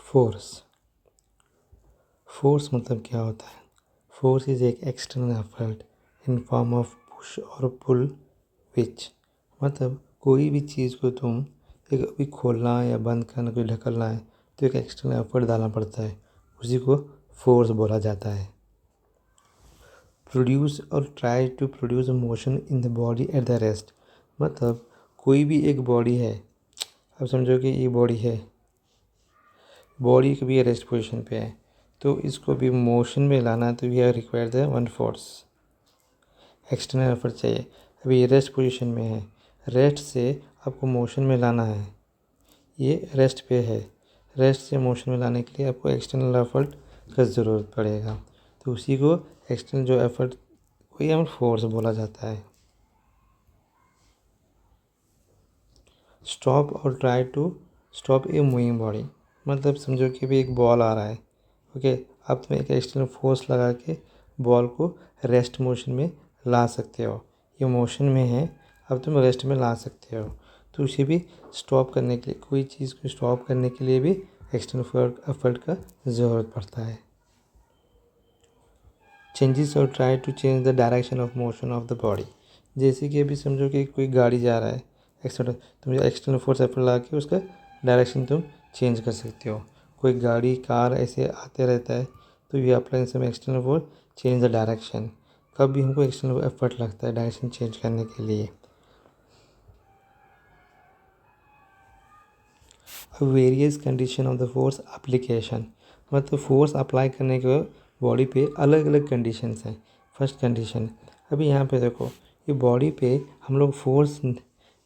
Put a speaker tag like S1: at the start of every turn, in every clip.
S1: Force. Force मतलब क्या होता है? फोर्स इज एक external effort in form of push और पुल विच, मतलब कोई भी चीज़ को तुम एक अभी खोलना है या बंद करना, कोई ढकलना है तो एक एक्सटर्नल एफर्ट डालना पड़ता है, उसी को फोर्स बोला जाता है। प्रोड्यूस और try to produce motion in the body at the rest, मतलब कोई भी एक बॉडी है, अब समझो कि ये बॉडी है, बॉडी कभी रेस्ट पोजीशन पे है तो इसको भी मोशन में लाना है तो we are require the one force, external effort चाहिए। अभी ये रेस्ट पोजीशन में है, रेस्ट से आपको मोशन में लाना है, ये रेस्ट पे है, रेस्ट से मोशन में लाने के लिए आपको एक्सटर्नल एफर्ट का ज़रूरत पड़ेगा, तो उसी को एक्सटर्नल जो एफर्ट वही हमें फोर्स बोला जाता है। स्टॉप और try to stop a moving body, मतलब समझो कि अभी एक बॉल आ रहा है, ओके, अब तुम एक एक्सटर्नल फोर्स लगा के बॉल को रेस्ट मोशन में ला सकते हो, ये मोशन में है, अब तुम रेस्ट में ला सकते हो, तो उसे भी स्टॉप करने के लिए, कोई चीज़ को स्टॉप करने के लिए भी एक्सटर्नल एफर्ट का ज़रूरत पड़ता है। चेंजेस और try to change the direction of motion of the body, जैसे कि अभी समझो कि कोई गाड़ी जा रहा है, एक्सटर्नल तुम एक्सटर्नल फोर्स एफर्ट लगा के उसका डायरेक्शन तुम चेंज कर सकते हो। कोई गाड़ी कार ऐसे आते रहता है तो ये apply some external force change the direction, कब भी हमको एक्सटर्नल एफर्ट लगता है डायरेक्शन चेंज करने के लिए। Various condition of the force application, मतलब फोर्स अप्लाई करने के बॉडी पे अलग अलग कंडीशंस हैं। फर्स्ट कंडीशन, अभी यहाँ पे देखो, ये बॉडी पे हम लोग फोर्स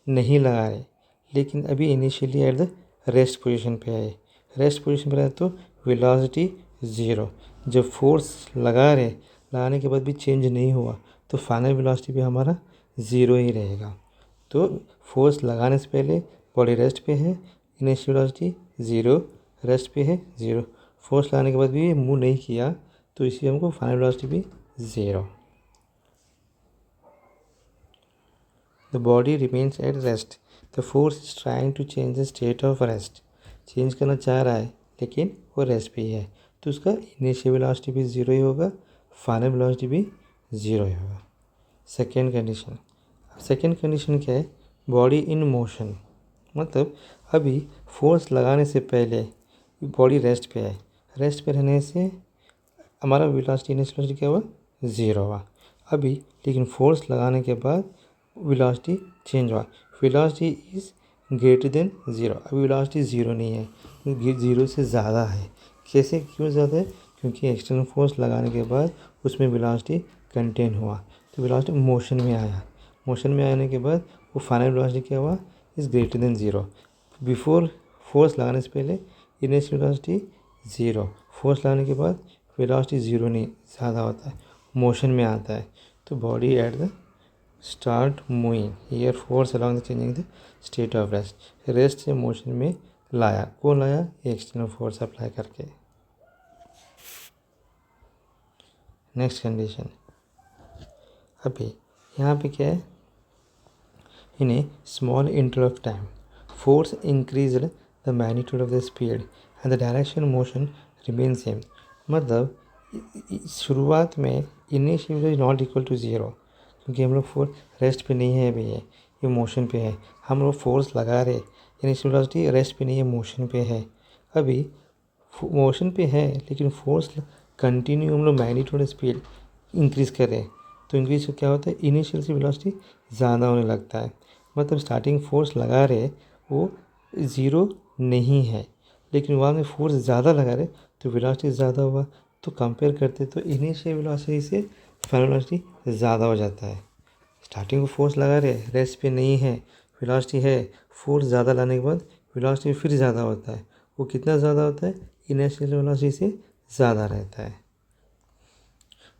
S1: नहीं लगा रहे, लेकिन अभी initially at the rest position पे है, रेस्ट पोजीशन पे है तो वेलोसिटी ज़ीरो, जब फोर्स लगाने के बाद भी चेंज नहीं हुआ तो फाइनल वेलोसिटी भी हमारा ज़ीरो ही रहेगा। तो फोर्स लगाने से पहले बॉडी रेस्ट पे है, इनिशियल वेलोसिटी ज़ीरो, रेस्ट पे है ज़ीरो, फोर्स लगाने के बाद भी मूव नहीं किया तो इसलिए हमको फाइनल वेलोसिटी भी zero. The body remains at rest, the force is trying to change the state of rest, change करना चाह रहा है लेकिन वो रेस्ट पे ही है तो उसका इनिशियल वेलोसिटी भी ज़ीरो ही होगा, फाइनल वेलोसिटी भी ज़ीरो ही होगा। सेकेंड कंडीशन, सेकेंड कंडीशन क्या है? बॉडी इन मोशन, मतलब अभी फोर्स लगाने से पहले बॉडी रेस्ट पे है, रेस्ट पे रहने से हमारा वेलोसिटी इनिशियल वेलोसिटी क्या हुआ? ज़ीरो हुआ। अभी लेकिन फोर्स लगाने के बाद वेलोसिटी चेंज हुआ, velocity is greater than zero, अभी वेलोसिटी ज़ीरो नहीं है, ज़ीरो से ज़्यादा है। कैसे, क्यों ज़्यादा है? क्योंकि एक्सटर्नल फोर्स लगाने के बाद उसमें वेलोसिटी कंटेन हुआ तो वेलोसिटी मोशन में आया, मोशन में आने के बाद वो फाइनल वेलोसिटी क्या हुआ? Is greater than zero. Before force लगाने से पहले इनिशियल वेलोसिटी ज़ीरो, फोर्स लगाने के बाद वेलोसिटी ज़ीरो नहीं, ज़्यादा होता है, मोशन में आता है, तो body at the start moving here force along the changing the state of rest, rest से मोशन में लाया, कौन लाया? एक्सटर्नल फोर्स अप्लाई करके। नेक्स्ट कंडीशन, अभी यहाँ पे क्या है? In a small interval of time force increased the magnitude of the speed and the direction motion remain same, मतलब शुरुआत में initial is not equal to zero, क्योंकि हम लोग फोर्स रेस्ट पे नहीं है, अभी ये मोशन पे है, हम लोग फोर्स लगा रहे, इनिशियल वेलोसिटी रेस्ट पे नहीं है, मोशन पे है, अभी मोशन पे है लेकिन फोर्स कंटिन्यू हम लोग मैग्नीट्यूड स्पीड इंक्रीज़ कर रहे हैं, तो इंक्रीज से क्या होता है? इनिशियल से वेलोसिटी ज़्यादा होने लगता है, मतलब स्टार्टिंग फोर्स लगा रहे वो ज़ीरो नहीं है, लेकिन वहाँ में फोर्स ज़्यादा लगा रहे तो वेलोसिटी ज़्यादा हुआ, तो कंपेयर करते तो इनिशियल वेलोसिटी से फाइनल वेलोसिटी ज़्यादा हो जाता है। स्टार्टिंग को फोर्स लगा रहे, रेस्ट पे नहीं है, वेलोसिटी है, फोर्स ज़्यादा लाने के बाद वेलोसिटी फिर ज़्यादा होता है, वो कितना ज़्यादा होता है? इनिशियल वेलोसिटी से ज़्यादा रहता है,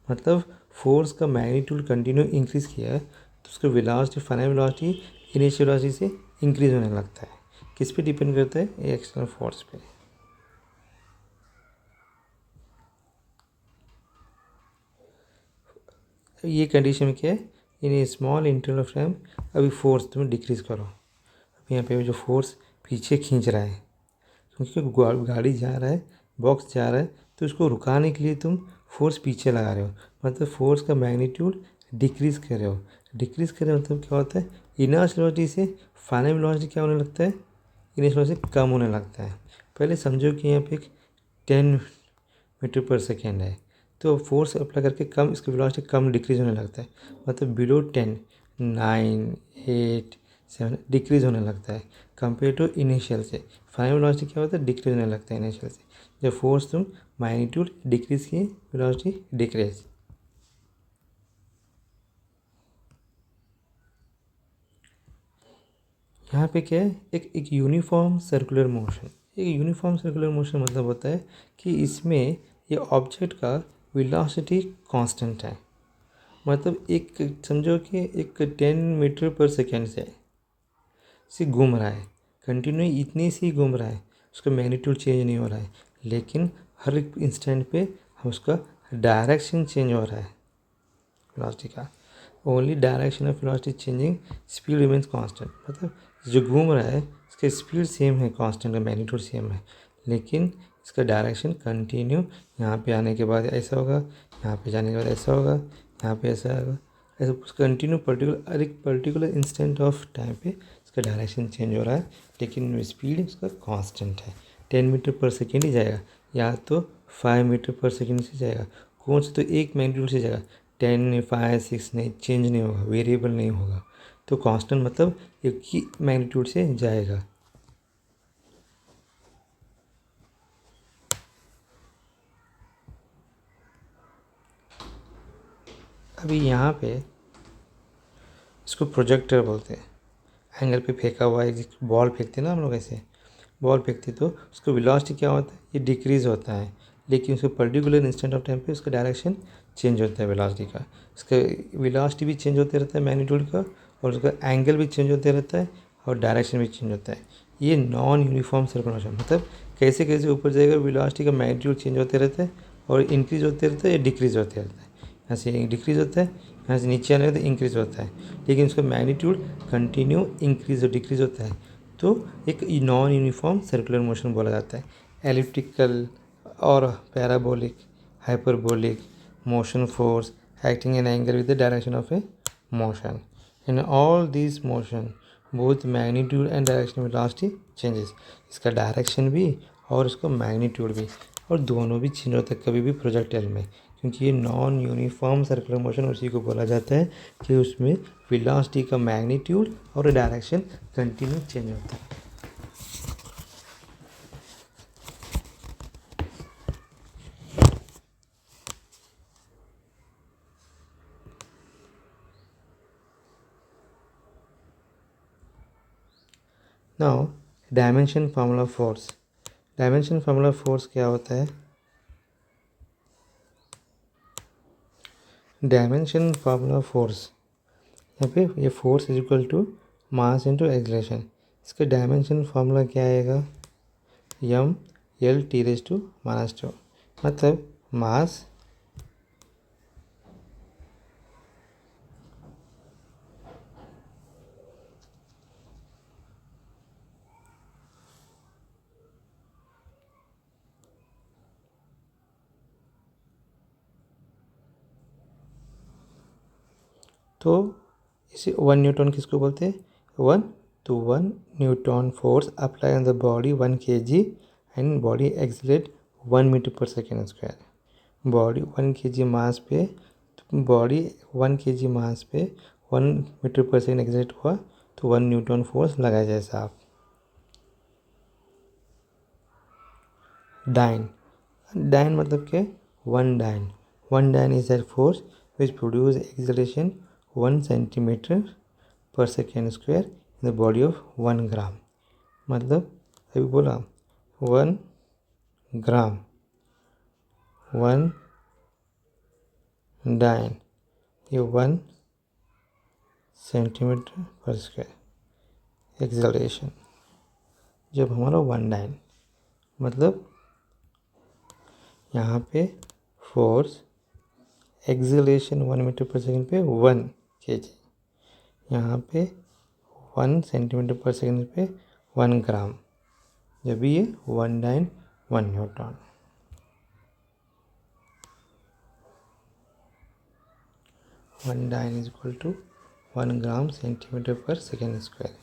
S1: मतलब फोर्स का मैग्नीट्यूड कंटिन्यू इंक्रीज़ किया है तो उसका velocity, final velocity initial velocity से इंक्रीज़ होने लगता है। किस पे डिपेंड करता है? एक्सटर्नल फोर्स पे। ये कंडीशन में क्या है? In a small interval of time अभी फोर्स तुम्हें डिक्रीज़ करो, अभी यहाँ पे जो फोर्स पीछे खींच रहा है क्योंकि गाड़ी जा रहा है, बॉक्स जा रहा है, तो उसको रुकाने के लिए तुम फोर्स पीछे लगा रहे हो, मतलब फोर्स का मैग्नीट्यूड डिक्रीज कर रहे हो। डिक्रीज कर रहे हो मतलब क्या होता है, इनर्शियल वेलोसिटी से फाइनल वेलोसिटी क्या होने लगता है, इनर्शियल वेलोसिटी कम होने लगता है। पहले समझो कि यहाँ पे एक 10 मीटर पर सेकेंड है, तो फोर्स अप्लाई करके कम, इसकी वेलोसिटी कम डिक्रीज होने लगता है, मतलब बिलो 10, 9, 8, 7 डिक्रीज होने लगता है कंपेयर टू इनिशियल से। फाइनल वेलोसिटी क्या होता है, डिक्रीज होने लगता है इनिशियल से। जब फोर्स तुम मैग्नीट्यूड डिक्रीज किए, वेलोसिटी डिक्रीज। यहाँ पे क्या है, एक यूनिफॉर्म सर्कुलर मोशन। एक यूनिफॉर्म सर्कुलर मोशन मतलब होता है कि इसमें ये ऑब्जेक्ट का वेलोसिटी कांस्टेंट है, मतलब एक समझो कि एक 10 मीटर पर सेकेंड से घूम रहा है, कंटिन्यू इतनी सी घूम रहा है, उसका मैग्नीट्यूड चेंज नहीं हो रहा है, लेकिन हर एक इंस्टेंट पे उसका डायरेक्शन चेंज हो रहा है वेलोसिटी का। Only direction of velocity changing, speed remains constant, मतलब जो घूम रहा है इसका स्पीड सेम है, कांस्टेंट का मैग्नीट्यूड सेम है, लेकिन इसका डायरेक्शन कंटिन्यू, यहाँ पे आने के बाद ऐसा होगा, यहाँ पे जाने के बाद ऐसा होगा, यहाँ पे ऐसा होगा, ऐसा कंटिन्यू पर्टिकुलर एक पर्टिकुलर इंस्टेंट ऑफ टाइम पे इसका डायरेक्शन चेंज हो रहा है, लेकिन स्पीड इसका कांस्टेंट है। 10 मीटर पर सेकेंड ही जाएगा, या तो 5 मीटर पर सेकेंड से जाएगा, कौन सा तो एक मैग्नीट्यूड से जाएगा, 10, 5, 6 नहीं, चेंज नहीं होगा, वेरिएबल नहीं होगा। तो कांस्टेंट मतलब एक ही मैग्नीट्यूड से जाएगा। अभी यहाँ पे इसको प्रोजेक्टर बोलते हैं। एंगल पे फेंका हुआ है, बॉल फेंकते हैं ना हम लोग, ऐसे बॉल फेंकते तो उसका वेलोसिटी क्या होता है, ये डिक्रीज होता है, लेकिन उसके पर्टिकुलर इंस्टेंट ऑफ टाइम पे उसका डायरेक्शन चेंज होता है वेलोसिटी का। इसका वेलोसिटी भी चेंज होते रहता है मैग्नीट्यूड का, और उसका एंगल भी चेंज होते रहता है, और डायरेक्शन भी चेंज होता है। ये नॉन यूनिफॉर्म सर्कुलर मोशन, मतलब कैसे कैसे ऊपर जाएगा, वेलोसिटी का मैग्नीट्यूड चेंज होते रहता है, और इंक्रीज होते रहता है या डिक्रीज होते रहता है। यहाँ से डिक्रीज होता है, यहाँ से नीचे आने तो इंक्रीज होता है, लेकिन उसका मैग्नीट्यूड कंटिन्यू इंक्रीज और डिक्रीज होता है, तो एक नॉन यूनिफॉर्म सर्कुलर मोशन बोला जाता है। एलिप्टिकल और parabolic, hyperbolic motion force acting an angle with the direction of a motion. In all these motion, both magnitude and direction velocity changes. इसका डायरेक्शन भी और इसका मैग्नीट्यूड भी, और दोनों भी चेंज होता है कभी भी प्रोजेक्टाइल में, क्योंकि ये नॉन यूनिफॉर्म सर्कुलर मोशन उसी को बोला जाता है कि उसमें वेलोसिटी का मैग्नीट्यूड और डायरेक्शन कंटिन्यू चेंज होता है। Now dimension formula force. Dimension formula force क्या होता है, डायमेंशन फार्मूला फोर्स, यहाँ पे ये force is equal to mass into acceleration. इसका डायमेंशन फार्मूला क्या आएगा, M L T raise to minus 2, मतलब मास तो इसे 1 न्यूटन किसको बोलते हैं, 1, तो 1 newton force apply on the body 1 kg and body accelerate 1 metre per second square. Body 1 kg mass पे, तो बॉडी 1 kg मास पे 1 मीटर पर सेकेंड एक्सलेट हुआ, तो 1 न्यूटन फोर्स लगाया जाए साहब। डाइन, डाइन मतलब क्या, one dyne is that force which produce acceleration 1 centimetre per second square in the body of 1 gram. मतलब अभी बोला 1 ग्राम, 1 डाइन, ये 1 सेंटीमीटर पर स्क्वायर एक्सेलरेशन, जब हमारा 1 डाइन, मतलब यहाँ पे force acceleration 1 metre per second पे 1 kg, यहाँ पे 1 सेंटीमीटर पर सेकेंड पे 1 ग्राम, जब भी ये 1 dyne 1 newton. 1 dyne is equal to 1 gram centimetre per second square.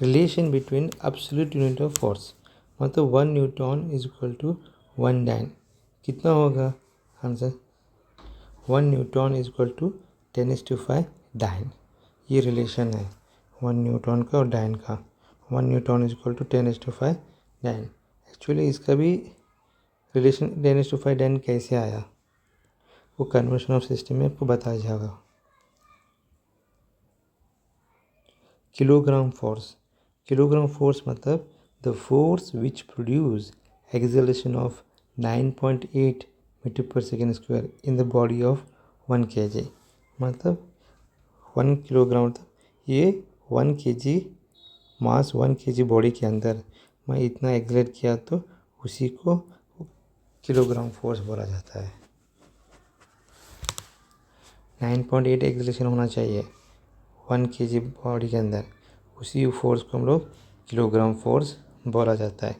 S1: Relation between absolute unit of force, मतलब 1 newton is equal to 1 dyne, कितना होगा answer? 1 newton is equal to 10⁵ dyne. ये relation है 1 newton का और डाइन का। 1 newton is equal to 10⁵ dyne. Actually इसका भी रिलेशन 10⁵ डाइन कैसे आया, वो कन्वर्शन ऑफ सिस्टम में आपको बताया जाएगा। किलोग्राम फोर्स, किलोग्राम फोर्स मतलब the force which produce acceleration of 9.8 metre per second square in the body of 1 kg। मतलब 1 किलोग्राम, मतलब ये 1 kg मास 1 kg बॉडी के अंदर मैं इतना एक्सलेट किया तो उसी को किलोग्राम फोर्स बोला जाता है। 9.8 एक्सेलरेशन होना चाहिए 1 kg बॉडी के अंदर, उसी फोर्स को हम लोग किलोग्राम फोर्स बोला जाता है।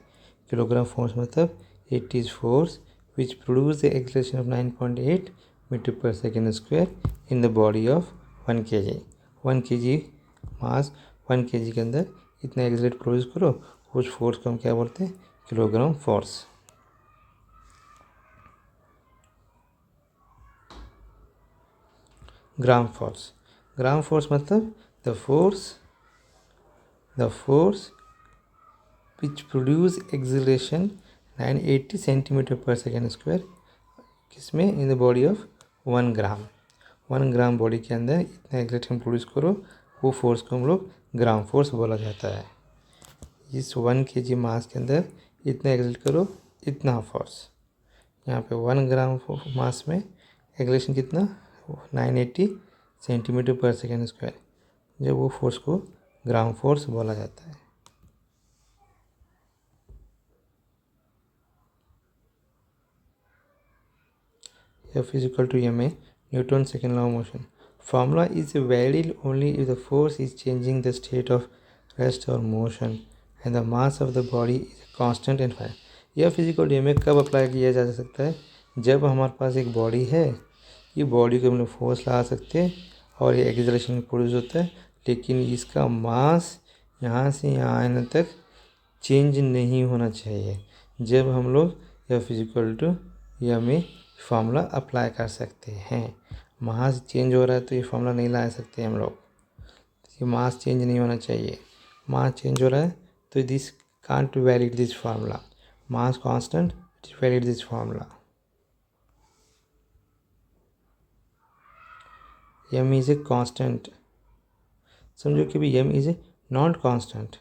S1: किलोग्राम फोर्स मतलब it is force which produce the acceleration of 9.8 metre per second square in the body of 1 kg। 1 kg mass 1 kg के अंदर इतना एक्सेलरेट प्रोड्यूस करो, उस फोर्स को हम क्या बोलते हैं? Kilogram force. Gram force, gram force मतलब the force which produce acceleration 980 centimetre per second square, किसमें? In the body of 1 gram. 1 gram body के अंदर इतना एक्सेलरेशन प्रोड्यूस करो, वो फोर्स को हम लोग ग्राम फोर्स बोला जाता है। इस 1 kg मास के अंदर इतना एक्सेलरेट करो, इतना फोर्स। यहाँ पे 1 ग्राम मास में एक्सेलरेशन कितना? 980 सेंटीमीटर पर सेकेंड स्क्वायर, जब वो फोर्स को ग्राम फोर्स बोला जाता है। F is equal to ma, Newton's second law of motion. Formula is valid only if the force is changing the state of rest or motion and the mass of the body is constant and finite. F is equal to ma कब apply किया जा सकता है? जब हमारे पास एक body है, ये बॉडी को हम लोग फोर्स लगा सकते हैं और ये एक्सेलरेशन प्रोड्यूस होता है, लेकिन इसका मास यहाँ से यहाँ आने तक चेंज नहीं होना चाहिए। जब हम लोग F is equal to ma formula apply कर सकते हैं। मास चेंज हो रहा है तो ये फार्मूला नहीं ला सकते हम लोग, ये मास चेंज नहीं होना चाहिए। मास चेंज हो रहा है तो this can't valid this formula. Mass constant, it valid this formula. m is a constant, समझो कि भी m is a not constant.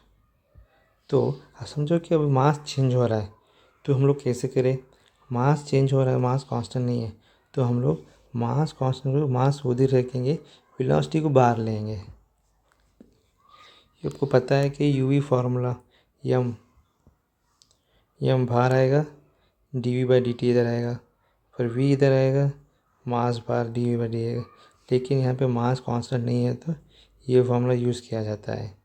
S1: तो समझो कि अब मास चेंज हो रहा है तो हम लोग कैसे करें? मास चेंज हो रहा है, मास कांस्टेंट नहीं है, तो हम लोग मास कांस्टेंट को मास उधर रखेंगे, वेलोसिटी को बाहर लेंगे। ये आपको पता है कि यूवी फार्मूला यम बाहर आएगा, dv/dt इधर आएगा, फिर v इधर आएगा, मास बाहर dv/dt आएगा। लेकिन यहाँ पे मास कांस्टेंट नहीं है तो ये फार्मूला यूज़ किया जाता है।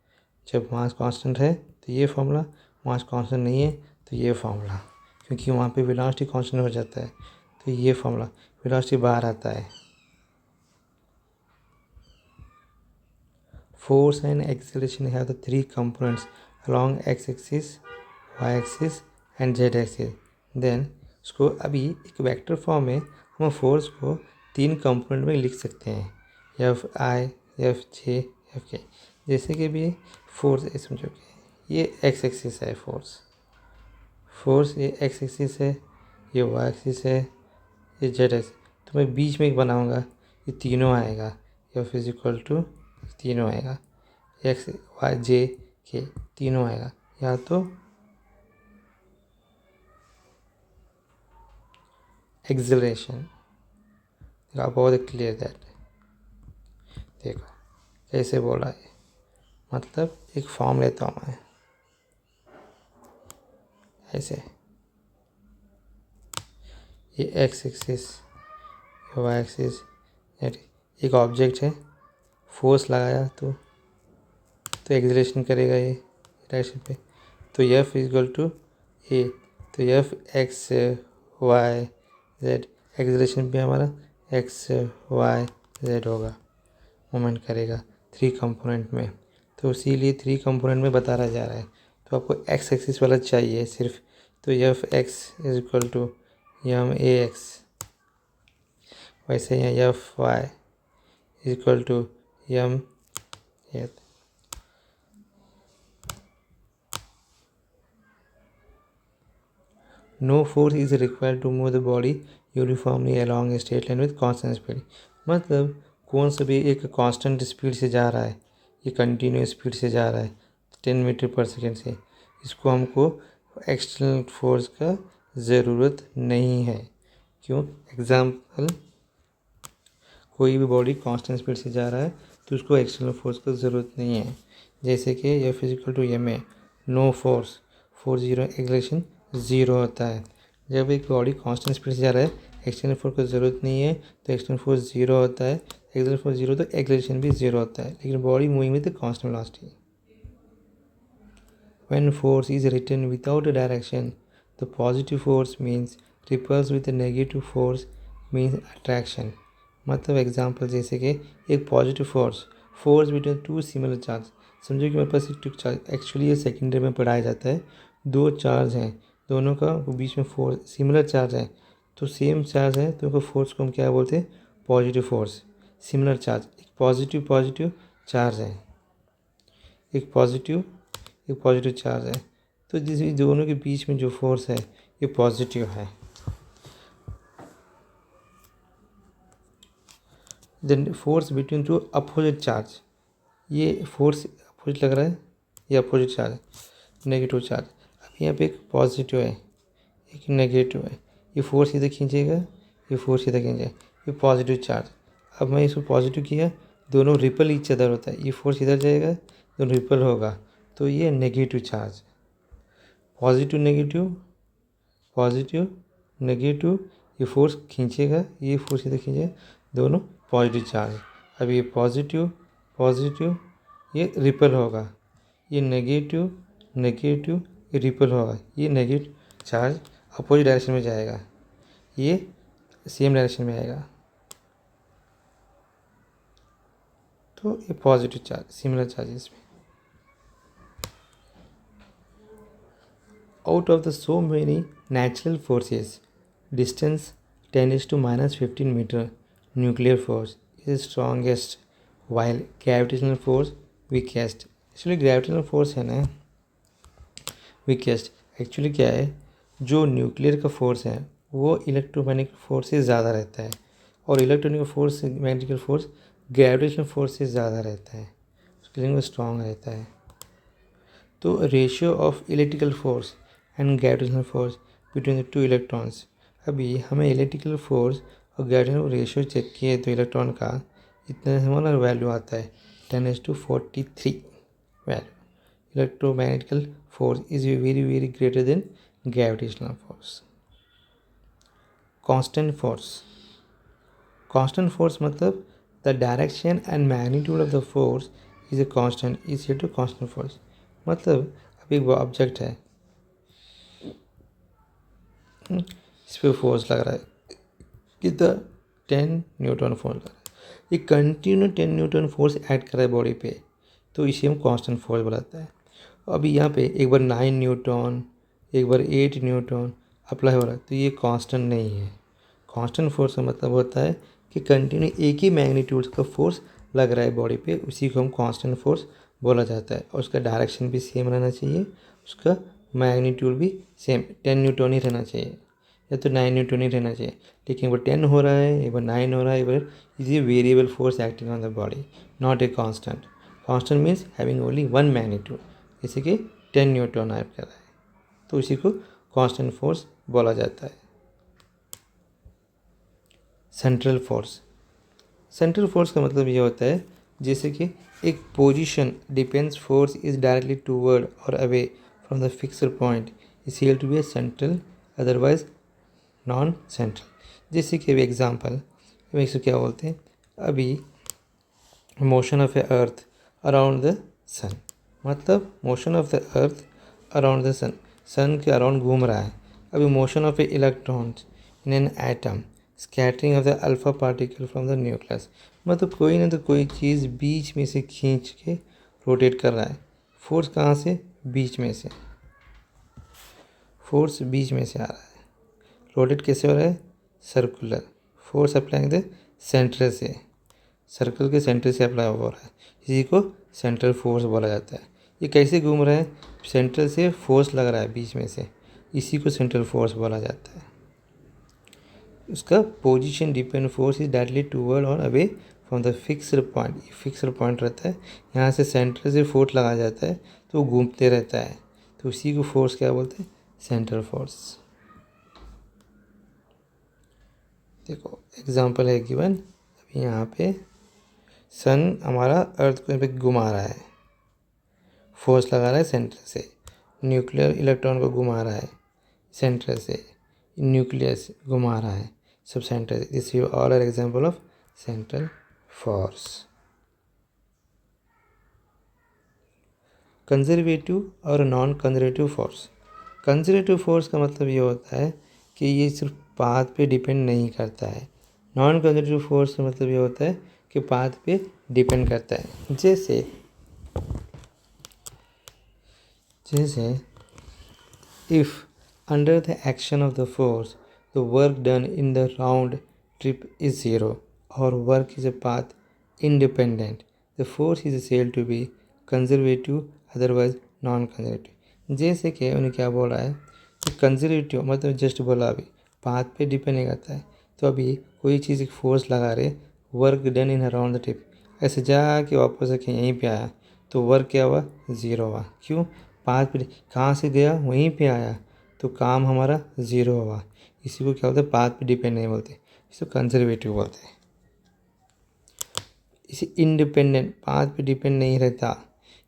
S1: जब मास कांस्टेंट है तो ये फार्मूला, मास कांस्टेंट नहीं है तो ये फार्मूला, क्योंकि वहाँ पे वेलोसिटी कांस्टेंट हो जाता है तो ये फार्मूला, वेलोसिटी बाहर आता है। Force and acceleration have the 3 components along x axis, y axis and z axis. Then उसको अभी एक वेक्टर फॉर्म में हम फोर्स को 3 कंपोनेंट में लिख सकते हैं, Fi, Fj, Fk। जैसे कि भी फोर्स समझो कि ये x एक्सिस है, फोर्स ये x एक्सिस है, ये y एक्सिस है, ये z एक्सिस। तो मैं बीच में एक बनाऊंगा, ये तीनों आएगा, F इज इक्वल टू तीनों आएगा, x y j के तीनों आएगा। या तो एक्सेलरेशन, बहुत क्लियर दैट। देखो कैसे बोला है, मतलब एक फॉर्म लेता हूँ मैं ऐसे, ये x एक्सिस, y एक्सिस, एक ऑब्जेक्ट है, फोर्स लगाया तो एक्सेलरेशन करेगा ये डायरेक्शन पे, तो एफ इक्वल टू ए, तो F x y z, acceleration भी हमारा एक्स वाई जेड होगा, मोमेंट करेगा 3 कंपोनेंट में। तो इसीलिए 3 कंपोनेंट में बताया जा रहा है। तो आपको एक्स एक्सिस वाला चाहिए सिर्फ, तो F x is equal to m a x, वैसे यहाँ F Y is equal to m a. No force is required to move the body uniformly along a straight line with constant speed। मतलब कौन सा भी एक constant speed से जा रहा है, ये कंटिन्यूस स्पीड से जा रहा है 10 मीटर पर सेकेंड से, इसको हमको एक्सटर्नल फोर्स का ज़रूरत नहीं है। क्यों? एग्जाम्पल, कोई भी बॉडी कांस्टेंट स्पीड से जा रहा है तो उसको एक्सटर्नल फोर्स का ज़रूरत नहीं है। जैसे कि F is equal to m a, no force, force zero, acceleration zero होता है। जब एक बॉडी कांस्टेंट स्पीड से जा रहा है, एक्सटर्नल फोर्स की ज़रूरत नहीं है, तो एक्सटर्नल फोर्स ज़ीरो होता है। एक्सटर्नल फोर्स ज़ीरो तो एक्सलेशन भी ज़ीरो होता है, लेकिन body moving with constant velocity. When force is written without a direction, the positive force means repulse with the negative force means attraction। मतलब example, जैसे कि एक positive force between to similar charge, समझो कि मेरे पास एक चार्ज, एक्चुअली ये secondary में पढ़ाया जाता है, दो चार्ज हैं, दोनों का बीच में फोर्स सिमिलर चार्ज है, तो सेम चार्ज है तो फोर्स को हम क्या बोलते हैं? Positive force. सिमिलर चार्ज, एक पॉजिटिव चार्ज है, एक पॉजिटिव चार्ज है, तो जिस दोनों के बीच में जो फोर्स है ये पॉजिटिव है। Then force between two opposite charge, ये फोर्स अपोजिट लग रहा है, ये अपोजिट चार्ज है, नेगेटिव चार्ज। अब यहाँ पे एक पॉजिटिव है, एक नेगेटिव है, ये फोर्स इधर खींचेगा, ये फोर्स इधर खींचेगा, ये पॉजिटिव चार्ज। अब मैं इसको पॉजिटिव किया, दोनों रिपल ईच अदर होता है, ये फोर्स इधर जाएगा, दोनों रिपल होगा, तो ये नेगेटिव चार्ज। पॉजिटिव नेगेटिव, ये फोर्स खींचेगा, ये फोर्स इधर खींचेगा, दोनों पॉजिटिव चार्ज। अब ये पॉजिटिव ये रिपल होगा, ये नेगेटिव ये रिपल होगा, ये नेगेटिव चार्ज अपोजिट डायरेक्शन में जाएगा, ये सेम डायरेक्शन में आएगा, तो ये पॉजिटिव चार्ज, सिमिलर चार्जेस में। Out of the so many natural forces, distance 10 is to minus 15 meter nuclear force is the strongest, while gravitational force weakest। Actually gravitational force है ना weakest, एक्चुअली क्या है, जो न्यूक्लियर का force है वो electromagnetic force से ज़्यादा रहता है, और electronic force magnetical force gravitational force से ज़्यादा रहता है, उसके लिए वो स्ट्रॉन्ग रहता है। तो ratio of electrical force and gravitational force between the two electrons, अभी हमें इलेक्ट्रिकल फोर्स और ग्रेविटेशनल रेशियो चेक किए तो इलेक्ट्रॉन का इतना हमारा वैल्यू आता है 10⁻43 value. Electromagnetical force is very greater than gravitational force. Constant force मतलब the direction and magnitude of the force is a constant, is to constant force. मतलब अभी एक ऑब्जेक्ट है, इस पर फोर्स लग रहा है, कितना 10 न्यूटन फोर्स लग रहा है, ये कंटिन्यू 10 न्यूटन फोर्स एक्ट कर रहा है बॉडी पे, तो इसे हम कांस्टेंट फोर्स बुलाते हैं। अभी यहाँ पे एक बार 9 न्यूटन, एक बार 8 न्यूटन अप्लाई हो रहा है, तो ये कांस्टेंट नहीं है। कांस्टेंट फोर्स का मतलब होता है कि कंटिन्यू एक ही मैग्नीट्यूड का फोर्स लग रहा है बॉडी पे, उसी को हम कांस्टेंट फोर्स बोला जाता है, और उसका डायरेक्शन भी सेम रहना चाहिए, उसका मैग्नीट्यूड भी सेम 10 न्यूटन ही रहना चाहिए, या तो 9 न्यूटन ही रहना चाहिए। लेकिन वो 10 हो रहा है, एक बार 9 हो रहा है, एक bar is a variable force acting on the body, not a constant. Constant means having only one magnitude, जैसे कि 10 न्यूटन एक्ट कर रहा है, तो इसी को कांस्टेंट फोर्स बोला जाता है। सेंट्रल फोर्स का मतलब ये होता है जैसे कि एक position depends force is directly toward और away from the fixed point is held to be a central, otherwise non central. जैसे कि अभी एग्जांपल, इसको क्या बोलते हैं, अभी motion of a earth around the sun, मतलब motion of the earth around the sun, sun के अराउंड घूम रहा है। अभी motion of a electrons in an atom, scattering of the alpha particle from the nucleus, मतलब कोई ना तो कोई चीज़ बीच में से खींच के रोटेट कर रहा है। फोर्स कहाँ से? बीच में से, फोर्स बीच में से आ रहा है। रोटेट कैसे हो रहा है? Circular. Force applying the centre से, सर्कल के सेंटर से अप्लाई हो रहा है, इसी को सेंट्रल फोर्स बोला जाता है। ये कैसे घूम रहा है? सेंटर से फोर्स लग रहा है बीच में से, इसी को सेंट्रल फोर्स बोला जाता है। उसका position depend force is directly toward और away from the fixed point, fixed point रहता है, यहाँ से सेंटर से फोर्स लगाया जाता है तो वो घूमते रहता है, तो उसी को फोर्स क्या बोलते हैं? Central force. देखो एग्जांपल है गिवन, अभी यहाँ पे सन हमारा अर्थ को पे घुमा रहा है, फोर्स लगा रहा है सेंटर से। न्यूक्लियर इलेक्ट्रॉन को घुमा रहा है सेंटर से, न्यूक्लियस घुमा रहा है सब सेंटर से। This you all are example of central force. Conservative और non conservative force. Conservative force का मतलब ये होता है कि ये सिर्फ पाथ पे डिपेंड नहीं करता है। नॉन कंजर्वेटिव फोर्स का मतलब ये होता है कि पाथ पे डिपेंड करता है। जैसे if under the action of the force the work done in the round trip is zero or work is a path independent, the force is said to be conservative, otherwise non conservative। जैसे कि उन्हें क्या बोल रहा है कि conservative मतलब just बोला अभी पाथ पे डिपेंड नहीं करता है, तो अभी कोई चीज़ एक फोर्स लगा रहे, work done in around the trip, ऐसे जाके वापस आके यहीं पे आया तो वर्क क्या हुआ? ज़ीरो हुआ। क्यों? पाथ पे कहाँ से गया? वहीं पे आया तो काम हमारा ज़ीरो हुआ। इसी को क्या बोलते हैं? पाथ पे डिपेंड नहीं बोलते, इसको कंजर्वेटिव बोलते हैं। इसी इंडिपेंडेंट, पाथ पे डिपेंड नहीं रहता,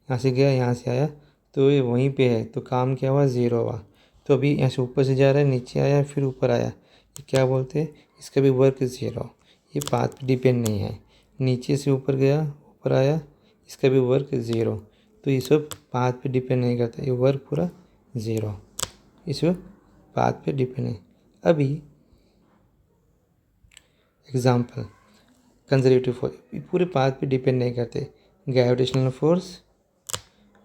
S1: यहाँ से गया यहाँ से आया तो ये वहीं पे है तो काम क्या हुआ? ज़ीरो हुआ। तो अभी यहाँ से ऊपर से जा रहा है, नीचे आया फिर ऊपर आया, ये क्या बोलते हैं? इसका भी वर्क ज़ीरो, ये पाथ पे डिपेंड नहीं है। नीचे से ऊपर गया, ऊपर आया, इसका भी वर्क ज़ीरो, तो ये सब पाथ पे डिपेंड नहीं करता, ये वर्क पूरा ज़ीरो, इसमें पाथ पे डिपेंड है। अभी एग्जांपल कंजर्वेटिव फोर्स पूरे पाथ पे डिपेंड नहीं करते। Gravitational force,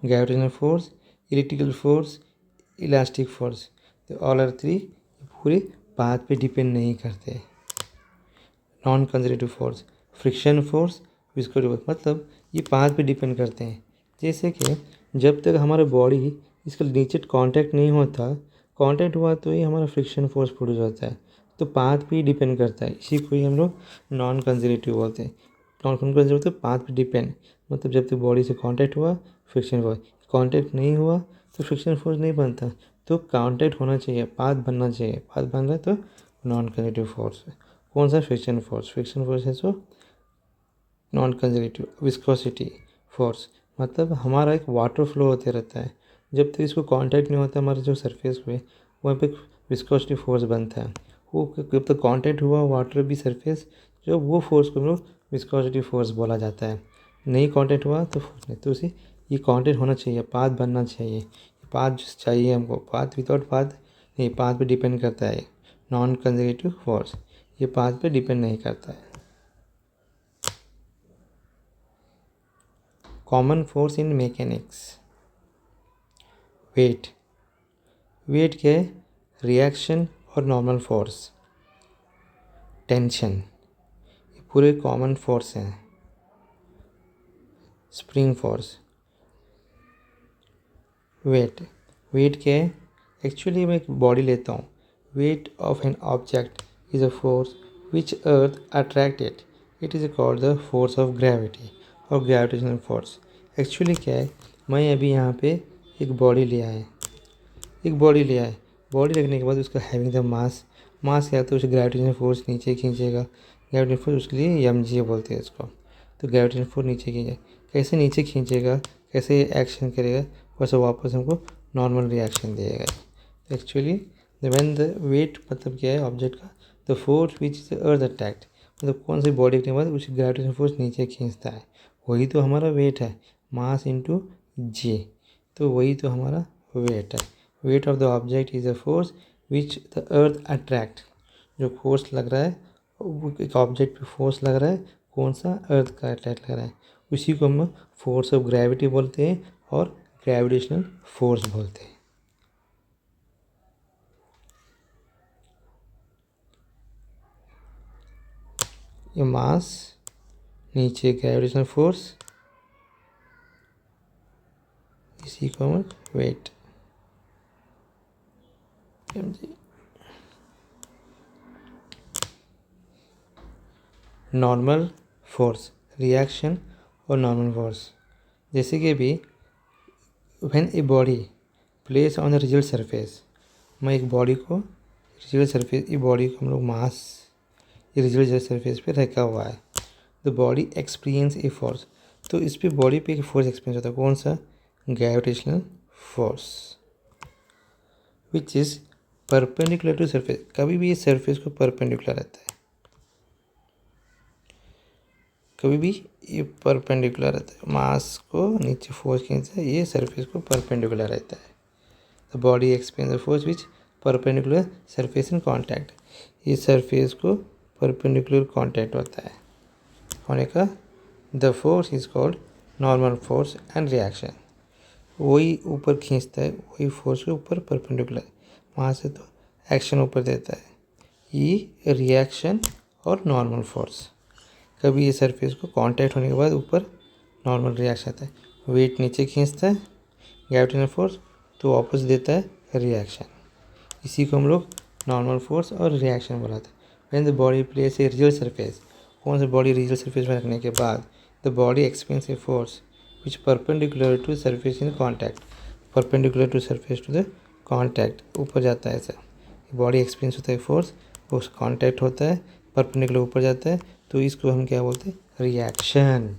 S1: electrical force, elastic force, तो ऑल आर थ्री पूरे पाथ पे डिपेंड नहीं करते। Non conservative force, friction force, viscosity force, मतलब ये पाथ पे डिपेंड करते हैं। जैसे कि जब तक हमारा बॉडी इसका नीचे कांटेक्ट नहीं होता, कांटेक्ट हुआ तो ही हमारा फ्रिक्शन फोर्स प्रोड्यूस होता है, तो पाथ पे ही डिपेंड करता है, इसी को ही हम लोग नॉन कंजर्वेटिव बोलते हैं। नॉन कंजर्वेटिव पाथ पे डिपेंड, मतलब जब तक बॉडी से कांटेक्ट हुआ फ्रिक्शन फोर्स, कांटेक्ट नहीं हुआ तो फ्रिक्शन फोर्स नहीं बनता, तो कांटेक्ट होना चाहिए, पाथ बनना चाहिए, पाथ बन रहा है तो नॉन कंजर्वेटिव फोर्स है। कौन सा? फ्रिक्शन फोर्स है so non conservative. Viscosity force, मतलब हमारा एक वाटर फ्लो होते रहता है, जब तक इसको कांटेक्ट नहीं होता हमारे जो सरफेस पे, वहाँ पे विस्कोसिटी फोर्स बनता है। वो जब तक कांटेक्ट हुआ वाटर भी सरफेस, जो वो फोर्स को हम लोग विस्कोसिटी फोर्स बोला जाता है। नहीं कांटेक्ट हुआ तो फोर्स नहीं, तो उसे ये कांटेक्ट होना चाहिए, पाथ बनना चाहिए, पाथ चाहिए हमको, पाथ विदाउट पाथ नहीं, पाथ पे डिपेंड करता है। नॉन कंजर्वेटिव फोर्स ये पाथ पे डिपेंड नहीं करता है। Common force in mechanics. Weight क्या है? रिएक्शन और नॉर्मल फोर्स, टेंशन, ये पूरे कॉमन फोर्स हैं। Spring force. वेट क्या है? एक्चुअली मैं एक बॉडी लेता हूँ, weight of an object is a force which earth attracted, it is called the force of gravity और ग्रेविटेशनल फोर्स। एक्चुअली क्या है, मैं अभी यहाँ पे एक बॉडी लिया है, बॉडी लगने के बाद उसका हैविंग द मास क्या होता है? उसे ग्रेविटेशनल फोर्स नीचे खींचेगा, ग्रेविटेशनल फोर्स उसके लिए एमजी बोलते हैं इसको। तो ग्रेविटेशनल फोर्स नीचे खींचे, कैसे नीचे खींचेगा, कैसे एक्शन करेगा, वैसे वापस हमको नॉर्मल रिएक्शन देगा। एक्चुअली व्हेन द वेट मतलब क्या है ऑब्जेक्ट का? The force which is earth attract, मतलब कौन सी बॉडी के बाद उसे ग्रेविटेशनल फोर्स नीचे खींचता है, वही तो हमारा वेट है, मास इंटू जी, तो वही तो हमारा वेट है। Weight of the object is a force which the earth attract. जो फोर्स लग रहा है, एक ऑब्जेक्ट पे फोर्स लग रहा है, कौन सा? अर्थ का अट्रैक्ट लग रहा है, उसी को हम फोर्स ऑफ ग्रेविटी बोलते हैं और ग्रेविटेशनल फोर्स बोलते हैं। ये मास, नीचे ग्रेविटेशनल फोर्स, इसी को हम वेट। नॉर्मल फोर्स, रिएक्शन और नॉर्मल फोर्स। जैसे कि अभी when a body place on the rigid surface, मैं एक बॉडी को रिजिड सरफेस, ये बॉडी को हम लोग मास रिजिड सरफेस पे रखा हुआ है, the body experience a force, तो इस पे बॉडी पे एक फोर्स एक्सपीरियंस होता है, कौन सा? Gravitational force, which is perpendicular to surface. कभी भी ये सरफेस को परपेंडिकुलर रहता है, कभी भी ये परपेंडिकुलर रहता है, मास को नीचे फोर्स खींचता है, ये सरफेस को परपेंडिकुलर रहता है। The body experience the force which perpendicular surface in contact, ये सरफेस को परपेंडिकुलर कॉन्टैक्ट होता है होने का। The force is called normal force and reaction, वही ऊपर खींचता है, वही फोर्स के ऊपर परपेंडिकुलर, वहाँ से तो एक्शन ऊपर देता है, ये रिएक्शन और नॉर्मल फोर्स। कभी ये सरफेस को कांटेक्ट होने के बाद ऊपर नॉर्मल रिएक्शन आता है, वेट नीचे खींचता है ग्रेविटेशनल फोर्स, तो वापस देता है रिएक्शन, इसी को हम लोग नॉर्मल फोर्स और रिएक्शन बुलाते हैं। When the body place a rigid surface, कौन सा? बॉडी रिजिड सरफेस में रखने के बाद the body experience a force which perpendicular to surface in contact, perpendicular to surface to the contact, ऊपर जाता है ऐसा, बॉडी एक्सपीरियंस होता है फोर्स, उस कॉन्टैक्ट होता है, परपेंडिकुलर ऊपर जाता है, तो इसको हम क्या बोलते हैं? रिएक्शन।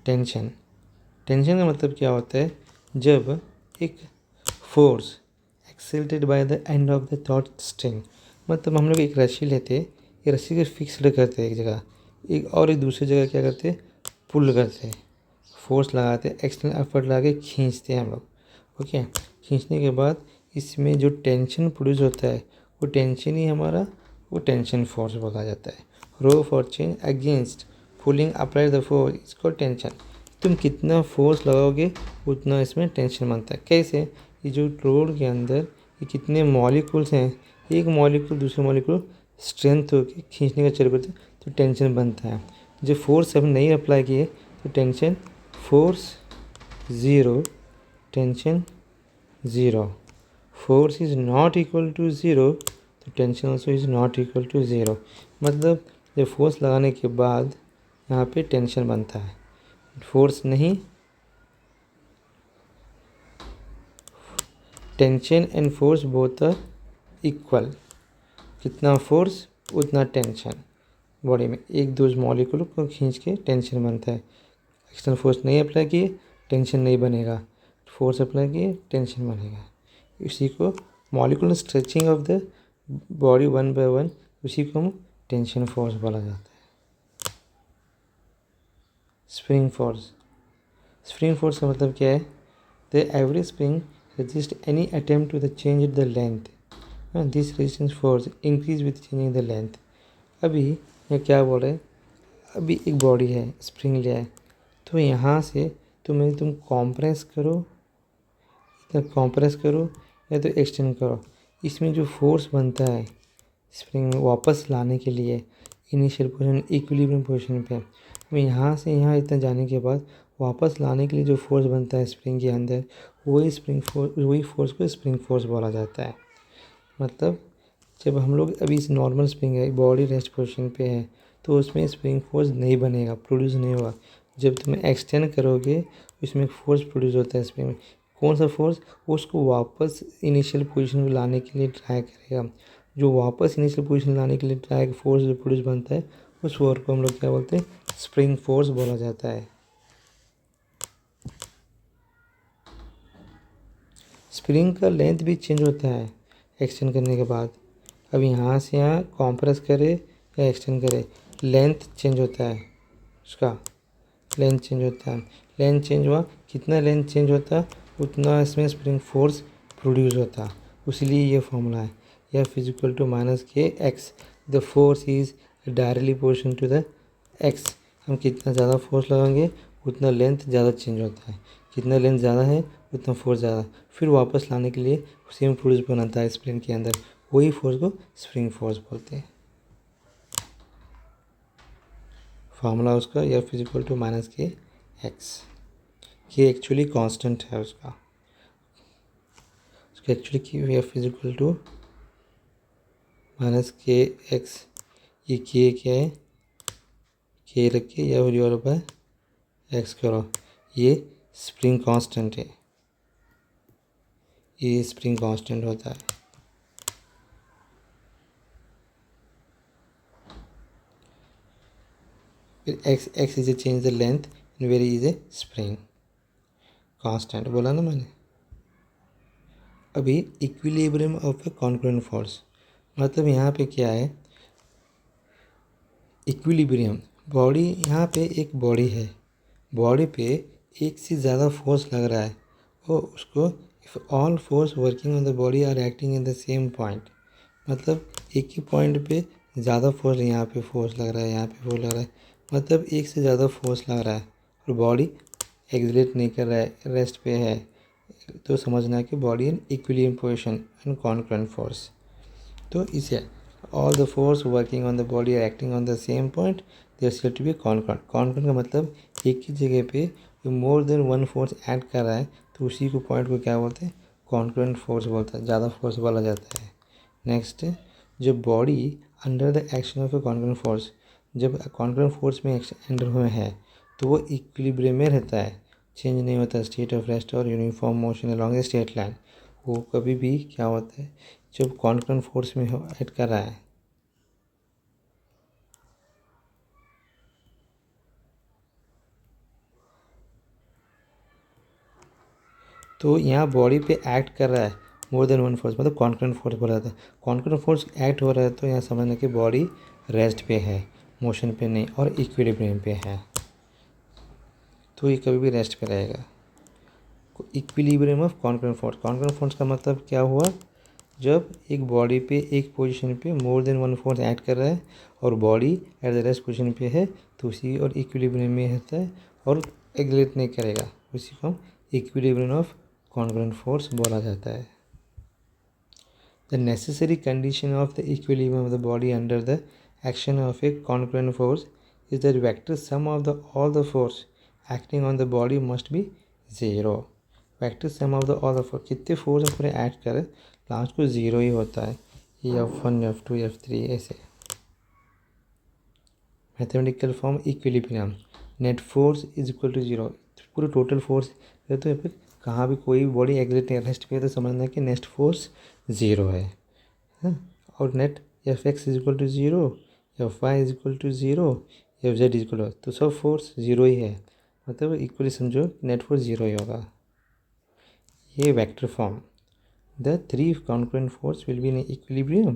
S1: टेंशन, टेंशन का मतलब क्या होता है? जब एक force exerted by the end of the taut string, मतलब हम लोग एक रस्सी लेते, ये रस्सी को फिक्स्ड करते एक जगह, एक दूसरी जगह क्या करते? पुल करते, फोर्स लगाते, एक्सटर्नल एफर्ट लगा के खींचते हैं हम लोग, ओके। खींचने के बाद इसमें जो टेंशन प्रोड्यूस होता है, वो टेंशन ही हमारा, वो टेंशन फोर्स बोला जाता है। Row for change against pulling apply the force, इसको टेंशन। तुम कितना फोर्स लगाओगे उतना इसमें टेंशन बनता है। कैसे? ये जो रोड के अंदर ये कितने मॉलिक्यूल्स हैं, एक मॉलिक्यूल दूसरे मॉलिक्यूल स्ट्रेंथ होकर खींचने का चालू करते हैं, तो टेंशन बनता है। जो फोर्स हम नहीं अप्लाई किए तो tension, force zero, tension zero. Force is not equal to zero, तो tension also is not equal to zero. मतलब जब फोर्स लगाने के बाद यहाँ पे टेंशन बनता है, फोर्स नहीं, tension and force both are equal, कितना फोर्स उतना टेंशन, बॉडी में एक दो मॉलिक्यूल को खींच के टेंशन बनता है। एक्सटर्नल फोर्स नहीं अप्लाई किए टेंशन नहीं बनेगा, फोर्स अप्लाई किए टेंशन बनेगा। इसी को molecular stretching of the body one by one, उसी को हम टेंशन फोर्स बोला जाता है। स्प्रिंग फोर्स, स्प्रिंग फोर्स का मतलब क्या है? The every spring resist any attempt to the change the length, this resistance force increase with changing the length। अभी मैं क्या बोल रहे हैं, अभी एक बॉडी है, स्प्रिंग लिया है, तो यहाँ से तुम कॉम्प्रेस करो, इतना कॉम्प्रेस करो या तो एक्सटेंड करो, इसमें जो फोर्स बनता है स्प्रिंग में वापस लाने के लिए इनिशियल पोजीशन इक्विलिब्रियम पोजीशन पे, मैं यहाँ से यहाँ इतना जाने के बाद वापस लाने के लिए जो फोर्स बनता है स्प्रिंग के अंदर, वही फोर्स को स्प्रिंग फोर्स बोला जाता है। मतलब जब हम लोग अभी इस नॉर्मल स्प्रिंग है, बॉडी रेस्ट पोजीशन पे है, तो उसमें स्प्रिंग फोर्स नहीं बनेगा, प्रोड्यूस नहीं होगा। जब तुम एक्सटेंड करोगे इसमें फोर्स प्रोड्यूस होता है स्प्रिंग में, कौन सा फोर्स? उसको वापस इनिशियल पोजीशन में लाने के लिए ट्राई करेगा, जो वापस इनिशियल पोजीशन लाने के लिए ट्राई फोर्स जो प्रोड्यूस बनता है, उस फोर्स को हम लोग क्या बोलते हैं? स्प्रिंग फोर्स बोला जाता है। स्प्रिंग का लेंथ भी चेंज होता है एक्सटेंड करने के बाद। अब यहाँ से यहाँ कॉम्प्रेस करे या एक्सटेंड करे, लेंथ चेंज होता है उसका, लेंथ चेंज होता है, लेंथ चेंज हुआ, कितना लेंथ चेंज होता उतना इसमें स्प्रिंग फोर्स प्रोड्यूस होता, इसलिए ये फॉर्मूला है। F is equal to minus K X, the force is directly proportional to the X. हम कितना ज़्यादा फोर्स लगाएंगे उतना लेंथ ज़्यादा चेंज होता है, कितना लेंथ ज़्यादा है उतना फोर्स ज़्यादा, फिर वापस लाने के लिए सेम फोर्स बनाता है स्प्रिंग के अंदर, वही फोर्स को स्प्रिंग फोर्स बोलते हैं। फार्मूला उसका F is equal to minus K X, ये एक्चुअली कांस्टेंट है उसका एक्चुअली की F is equal to minus K X, ये के क्या है, के रख के या डिवाइड बाय एक्स करो, ये स्प्रिंग कांस्टेंट है, ये स्प्रिंग कांस्टेंट होता है। फिर X is a change the length and where is a spring constant बोला ना मैंने। अभी equilibrium of a concurrent force, मतलब यहाँ पे क्या है, इक्विलिब्रियम, बॉडी, यहाँ पे एक बॉडी है, बॉडी पे एक से ज़्यादा फोर्स लग रहा है और उसको if all force working on the body are acting in the same point, मतलब एक ही पॉइंट पे ज़्यादा फोर्स, यहाँ पे फोर्स लग रहा है, यहाँ पे फोर्स लग रहा है, मतलब एक से ज़्यादा फोर्स लग रहा है और बॉडी एक्सलेट नहीं कर रहा है, रेस्ट पे है, तो समझना है कि body in equilibrium position and concurrent force. तो इसे all the force working on the body are acting on the same point, they are said to be concurrent. Concurrent का मतलब एक ही जगह पे more than one force add कर रहा है, तो उसी को पॉइंट को क्या बोलते हैं, कॉन्करेंट फोर्स बोलता है, ज़्यादा फोर्स बोला जाता है। नेक्स्ट, जब body under the action of a concurrent force, जब कॉन्करेंट फोर्स में एंटर हुए हैं तो वो इक्विलिब्रियम में रहता है, चेंज नहीं होता, स्टेट ऑफ रेस्ट और uniform motion along a straight line, वो कभी भी क्या होता है जब कॉन्करेंट फोर्स में ऐड कर रहा है। तो यहाँ बॉडी पे एक्ट कर रहा है मोर देन वन फोर्स, मतलब कॉन्करेंट फोर्स बोला जाता है, कॉन्करेंट फोर्स एक्ट हो रहा है तो यहाँ समझना कि बॉडी रेस्ट पे है, मोशन पे नहीं, और इक्विलिब्रियम पे है, तो ये कभी भी रेस्ट पे रहेगा। Equilibrium of concurrent force, concurrent force का मतलब क्या हुआ, जब एक बॉडी पे एक पोजीशन पे more than one force add कर रहा है और body at the rest position पे है तो उसी और इक्विलिब्रियम में रहता है और एक्सलेट नहीं करेगा, उसी को हम इक्विलिब्रियम ऑफ कॉन्करेंट फोर्स बोला जाता है। The necessary condition of the equilibrium of the body under the action of a concurrent force is that vector sum of the all the force acting on the body must be zero. Vector sum of the all the force, कितने force पूरे add करें last को zero ही होता है, F1 F2 F3 ऐसे। Mathematical form equilibrium, net force is equal to zero, पूरे total force है तो फिर कहाँ भी कोई भी बॉडी एक्सलेट रेस्ट पे है तो समझना है कि नेट फोर्स ज़ीरो है, और net F x is equal to zero, F Y is equal to zero, F Z is equal to, तो सब फोर्स ज़ीरो ही है, मतलब इक्वली समझो नेट फोर्स ज़ीरो ही होगा। ये vector form, the three concurrent force will be in equilibrium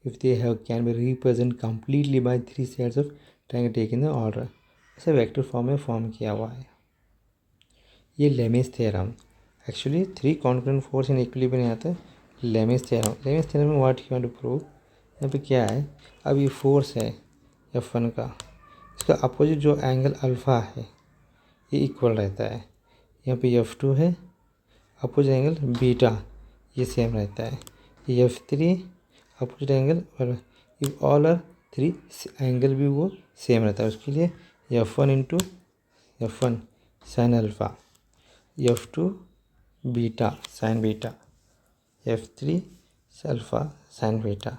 S1: if they can be represented completely by three sides of triangle taken in the order। ऐसे vector form में form किया हुआ है। ये Lami's theorem, actually three concurrent force in equilibrium आता है Lami's theorem. Lami's theorem में what you want to prove, यहाँ पे क्या है, अब ये फोर्स है F1 का, इसका अपोजिट जो एंगल अल्फ़ा है ये इक्वल रहता है, यहाँ पे F2 है, अपोजिट एंगल बीटा ये सेम रहता है, F3 अपोजिट एंगल, और if all are three angle भी वो सेम रहता है, उसके लिए F1 into F1 sine alpha, F2 beta sine beta, F3 alpha sine beta,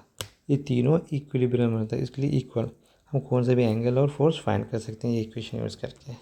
S1: ये तीनों इक्विलिब्रियम रहता है, इसके लिए इक्वल हम कौन सा भी एंगल और फोर्स फाइंड कर सकते हैं ये इक्वेशन यूज़ करके।